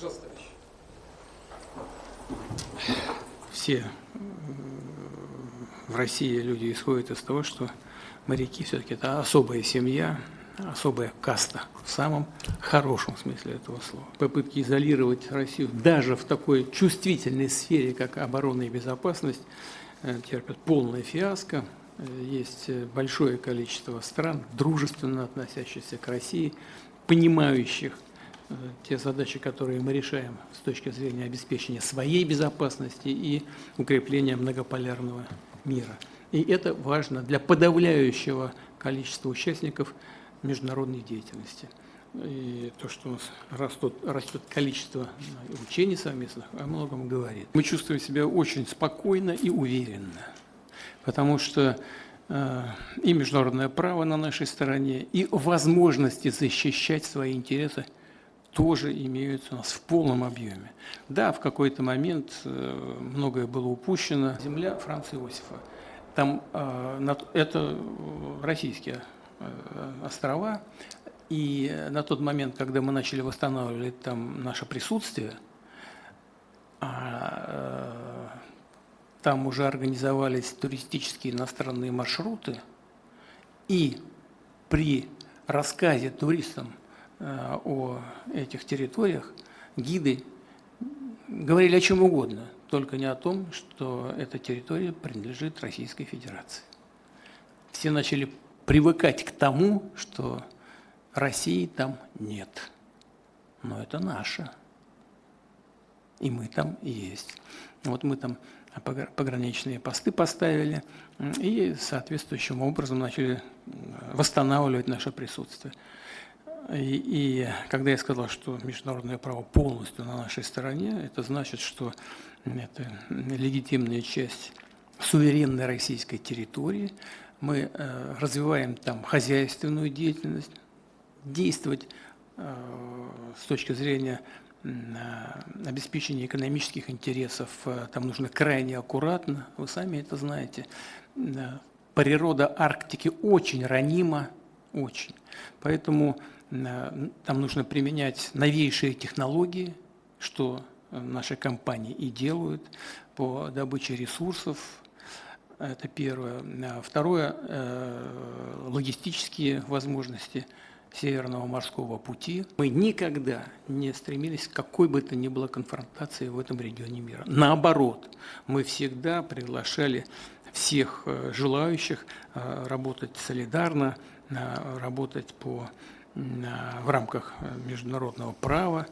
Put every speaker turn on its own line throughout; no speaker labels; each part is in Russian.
Пожалуйста, товарищ.
Все в России люди исходят из того, что моряки все-таки это особая семья, особая каста в самом хорошем смысле этого слова. Попытки изолировать Россию даже в такой чувствительной сфере, как оборона и безопасность, терпят полное фиаско. Есть большое количество стран, дружественно относящихся к России, понимающих те задачи, которые мы решаем с точки зрения обеспечения своей безопасности и укрепления многополярного мира. И это важно для подавляющего количества участников международной деятельности. И то, что у нас растет количество учений совместных, о многом говорит. Мы чувствуем себя очень спокойно и уверенно, потому что и международное право на нашей стороне, и возможности защищать свои интересы тоже имеются у нас в полном объеме. Да, в какой-то момент многое было упущено. Земля Франца Иосифа. Там это российские острова, и на тот момент, когда мы начали восстанавливать там наше присутствие, там уже организовались туристические иностранные маршруты, и при рассказе туристам о этих территориях гиды говорили о чем угодно, только не о том, что эта территория принадлежит Российской Федерации. Все начали привыкать к тому, что России там нет, но это наше, и мы там есть. Вот мы там пограничные посты поставили и соответствующим образом начали восстанавливать наше присутствие. И когда я сказал, что международное право полностью на нашей стороне, это значит, что это легитимная часть суверенной российской территории. Мы развиваем там хозяйственную деятельность, действовать с точки зрения обеспечения экономических интересов там нужно крайне аккуратно. Вы сами это знаете. Природа Арктики очень ранима, очень. Поэтому там нужно применять новейшие технологии, что наши компании и делают по добыче ресурсов. Это первое. Второе – логистические возможности Северного морского пути. Мы никогда не стремились к какой бы то ни было конфронтации в этом регионе мира. Наоборот, мы всегда приглашали всех желающих работать солидарно, работать в рамках международного права.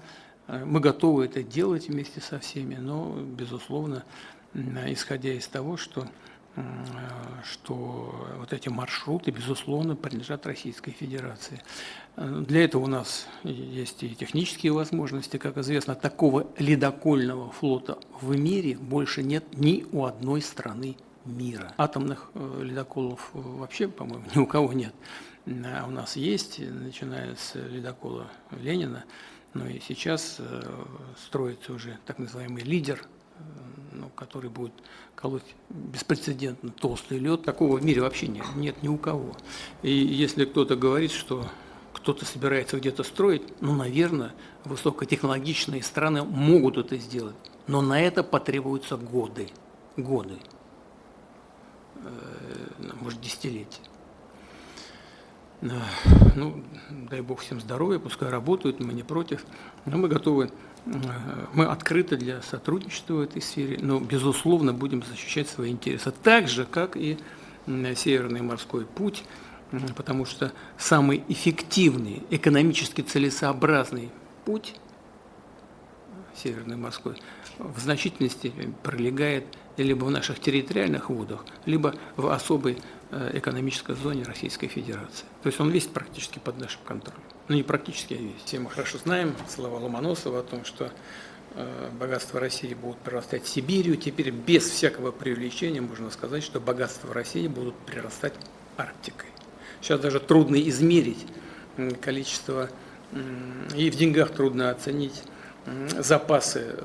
Мы готовы это делать вместе со всеми, но, безусловно, исходя из того, что вот эти маршруты, безусловно, принадлежат Российской Федерации. Для этого у нас есть и технические возможности. Как известно, такого ледокольного флота в мире больше нет ни у одной страны мира. Атомных ледоколов вообще, по-моему, ни у кого нет. А у нас есть, начиная с ледокола Ленина, но и сейчас строится уже так называемый лидер, который будет колоть беспрецедентно толстый лед. Такого в мире вообще нет ни у кого. И если кто-то говорит, что кто-то собирается где-то строить, наверное, высокотехнологичные страны могут это сделать, но на это потребуются годы, может, десятилетия. Дай Бог всем здоровья, пускай работают, мы не против, но мы готовы, мы открыты для сотрудничества в этой сфере, но, безусловно, будем защищать свои интересы, так же, как и Северный морской путь, потому что самый эффективный, экономически целесообразный путь, Северный морской, в значительной степени пролегает либо в наших территориальных водах, либо в особой экономической зоне Российской Федерации. То есть он весь практически под нашим контролем. Не практически, а весь. Все мы хорошо знаем слова Ломоносова о том, что богатства России будут прирастать в Сибирью. Теперь без всякого преувеличения можно сказать, что богатства России будут прирастать Арктикой. Сейчас даже трудно измерить количество, и в деньгах трудно оценить запасы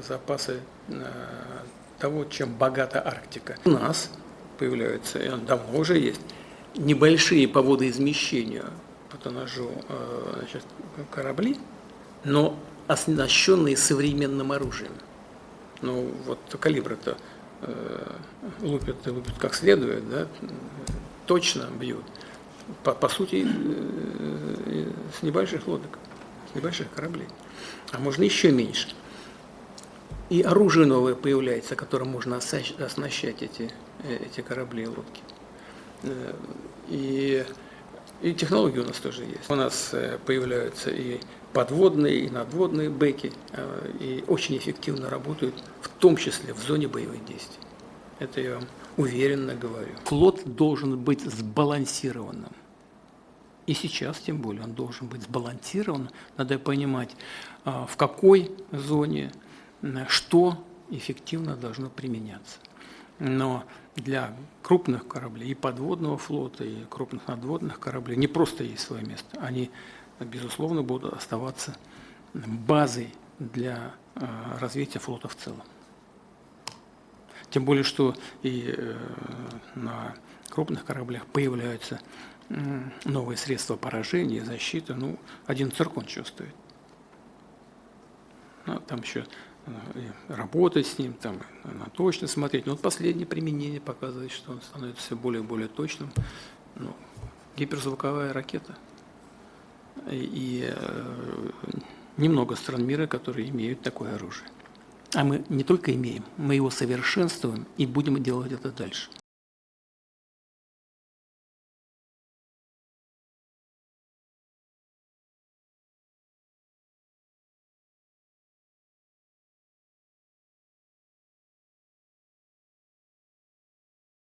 того, чем богата Арктика. У нас появляются, и он давно уже есть, небольшие по водоизмещению по тоннажу корабли, но оснащенные современным оружием. Ну, вот калибры-то лупят и лупят как следует, да, точно бьют. По сути, с небольших лодок, с небольших кораблей. А можно еще меньше. И оружие новое появляется, которым можно оснащать эти корабли и лодки. И технологии у нас тоже есть. У нас появляются и подводные, и надводные бэки, и очень эффективно работают, в том числе в зоне боевых действий. Это я вам уверенно говорю. Флот должен быть сбалансированным. И сейчас, тем более, он должен быть сбалансирован. Надо понимать, в какой зоне что эффективно должно применяться. Но для крупных кораблей и подводного флота, и крупных надводных кораблей не просто есть свое место. Они, безусловно, будут оставаться базой для развития флота в целом. Тем более, что и на крупных кораблях появляются новые средства поражения, защиты. Ну, один циркон чего стоит. Ну, там еще работать с ним, там, на точность смотреть. Но вот последнее применение показывает, что он становится все более и более точным. Ну, гиперзвуковая ракета. И немного стран мира, которые имеют такое оружие. А мы не только имеем, мы его совершенствуем и будем делать это дальше.